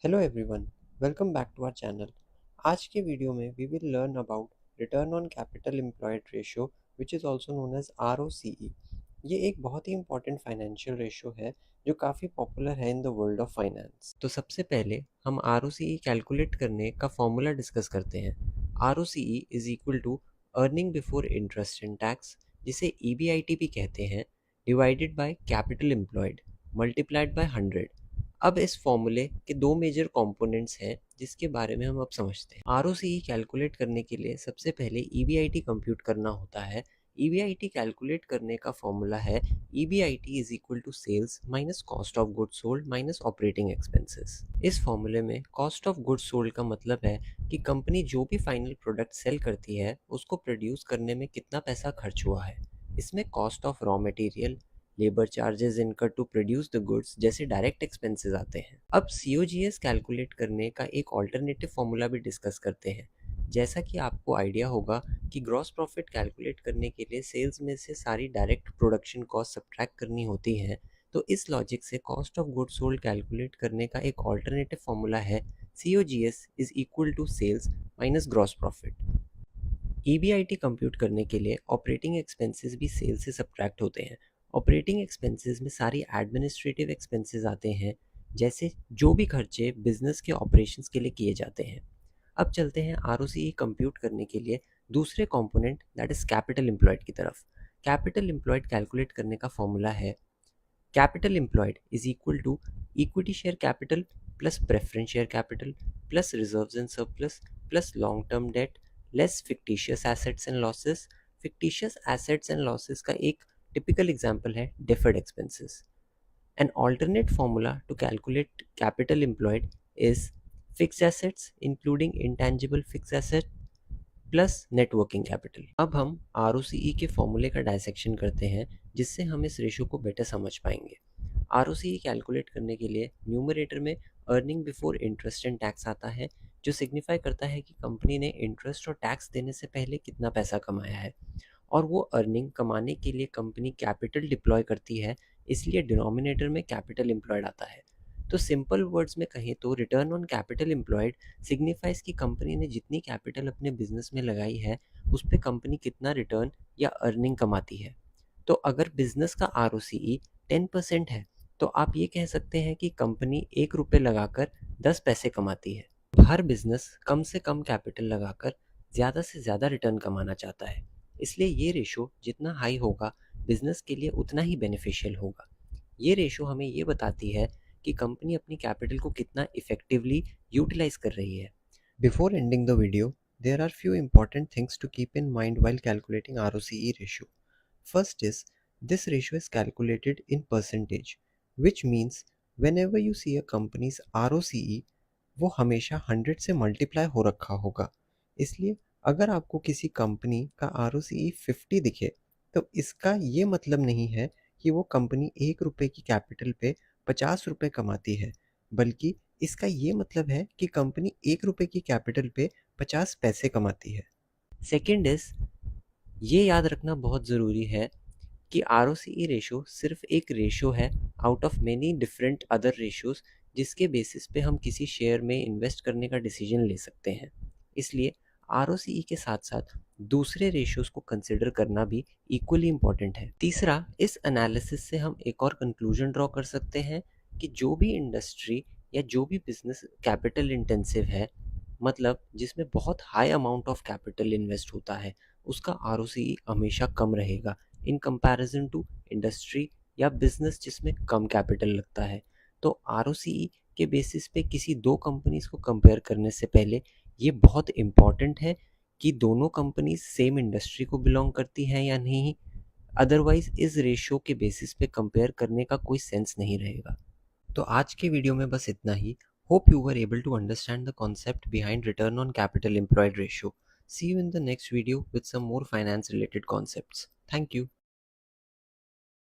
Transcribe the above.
Hello everyone, welcome back to our channel. आज के video में we will learn about return on capital employed ratio which is also known as ROCE। ये एक बहुत ही important financial ratio है जो काफ़ी पॉपुलर है in the world of finance. तो सबसे पहले हम ROCE कैलकुलेट करने का फॉर्मूला डिस्कस करते हैं। ROCE is equal to earning before interest and tax, जिसे EBIT भी कहते हैं, divided by capital employed multiplied by 100। अब इस फॉर्मूले के दो मेजर कंपोनेंट्स हैं जिसके बारे में हम अब समझते हैं। ROCE कैलकुलेट करने के लिए सबसे पहले EBIT कंप्यूट करना होता है। EBIT कैलकुलेट करने का फॉर्मूला है EBIT is equal to sales minus cost of goods sold minus operating expenses. इस फॉर्मूले में कॉस्ट ऑफ गुड्स सोल्ड का मतलब है कि कंपनी जो भी फाइनल प्रोडक्ट सेल करती है उसको प्रोड्यूस करने में कितना पैसा खर्च हुआ है। इसमें cost of raw material, labour charges इनकर टू प्रोड्यूस द गुड्स जैसे डायरेक्ट एक्सपेंसेस आते हैं। अब COGS कैलकुलेट करने का एक ऑल्टरनेटिव फॉर्मूला भी डिस्कस करते हैं। जैसा कि आपको आइडिया होगा कि ग्रॉस प्रॉफिट कैलकुलेट करने के लिए सेल्स में से सारी डायरेक्ट प्रोडक्शन कॉस्ट सब्ट्रैक्ट करनी होती है, तो इस लॉजिक से cost of goods sold calculate करने का एक ऑल्टरनेटिव फॉर्मूला है COGS is equal to sales minus gross profit. EBIT compute करने के लिए ऑपरेटिंग एक्सपेंसेस भी सेल से सब्ट्रैक्ट होते हैं। ऑपरेटिंग एक्सपेंसेस में सारी एडमिनिस्ट्रेटिव एक्सपेंसेस आते हैं, जैसे जो भी खर्चे बिजनेस के ऑपरेशंस के लिए किए जाते हैं। अब चलते हैं ROCE कंप्यूट करने के लिए दूसरे component that is capital employed की तरफ। कैपिटल एम्प्लॉयड कैलकुलेट करने का फॉर्मूला है capital employed is equal to equity share capital plus preference share capital plus reserves and surplus plus long term debt less fictitious assets and losses. Fictitious assets and losses का एक typical example है deferred expenses. An alternate formula to calculate capital employed is fixed assets including intangible fixed asset plus net working capital. अब हम ROCE के फॉर्मूले का dissection करते हैं जिससे हम इस रेशो को बेटर समझ पाएंगे। ROCE कैलकुलेट करने के लिए न्यूमरेटर में earning before interest and tax आता है, जो सिग्निफाई करता है कि कंपनी ने इंटरेस्ट और टैक्स देने से पहले कितना पैसा कमाया है, और वो अर्निंग कमाने के लिए कंपनी कैपिटल डिप्लॉय करती है, इसलिए डिनोमिनेटर में कैपिटल एम्प्लॉयड आता है। तो सिंपल वर्ड्स में कहें तो return on capital employed signifies कि कंपनी ने जितनी कैपिटल अपने बिजनेस में लगाई है उस पर कंपनी कितना रिटर्न या अर्निंग कमाती है। तो अगर बिजनेस का ROCE 10% है तो आप ये कह सकते हैं कि कंपनी 1 रुपये लगाकर 10 पैसे कमाती है। हर बिजनेस कम से कम कैपिटल लगाकर ज़्यादा से ज़्यादा रिटर्न कमाना चाहता है, इसलिए ये रेशो जितना हाई होगा बिजनेस के लिए उतना ही बेनिफिशियल होगा। ये रेशो हमें ये बताती है कि कंपनी अपनी कैपिटल को कितना इफेक्टिवली यूटिलाइज कर रही है। Before ending the video, there are few important things to keep in mind while calculating ROCE ratio. First is this ratio is calculated in percentage, which means whenever you see a company's ROCE, वो हमेशा 100 से multiply हो रखा होगा। इसलिए अगर आपको किसी कंपनी का ROCE 50 दिखे तो इसका ये मतलब नहीं है कि वो कंपनी 1 रुपये की कैपिटल पे 50 रुपये कमाती है, बल्कि इसका ये मतलब है कि कंपनी 1 रुपये की कैपिटल पे 50 पैसे कमाती है। सेकेंड इज, ये याद रखना बहुत ज़रूरी है कि ROCE रेशो सिर्फ एक रेशो है out of many different other ratios, जिसके बेसिस पे हम किसी शेयर में इन्वेस्ट करने का डिसीजन ले सकते हैं। इसलिए ROCE के साथ साथ दूसरे रेशोज को कंसिडर करना भी इक्वली इम्पॉर्टेंट है। तीसरा, इस एनालिसिस से हम एक और कंक्लूजन ड्रॉ कर सकते हैं कि जो भी इंडस्ट्री या जो भी बिजनेस कैपिटल इंटेंसिव है, मतलब जिसमें बहुत high amount of capital invest होता है, उसका ROCE हमेशा कम रहेगा इन कंपैरिजन टू इंडस्ट्री या बिजनेस जिसमें कम कैपिटल लगता है। तो ROCE के बेसिस पे किसी दो कंपनीज को कंपेयर करने से पहले ये बहुत इम्पॉर्टेंट है कि दोनों कंपनीज सेम इंडस्ट्री को बिलोंग करती हैं या नहीं, अदरवाइज इस रेशियो के बेसिस पे कंपेयर करने का कोई सेंस नहीं रहेगा। तो आज के वीडियो में बस इतना ही। Hope you were able to understand the concept behind return on capital employed ratio. See you in the next video with some more finance related concepts. Thank you.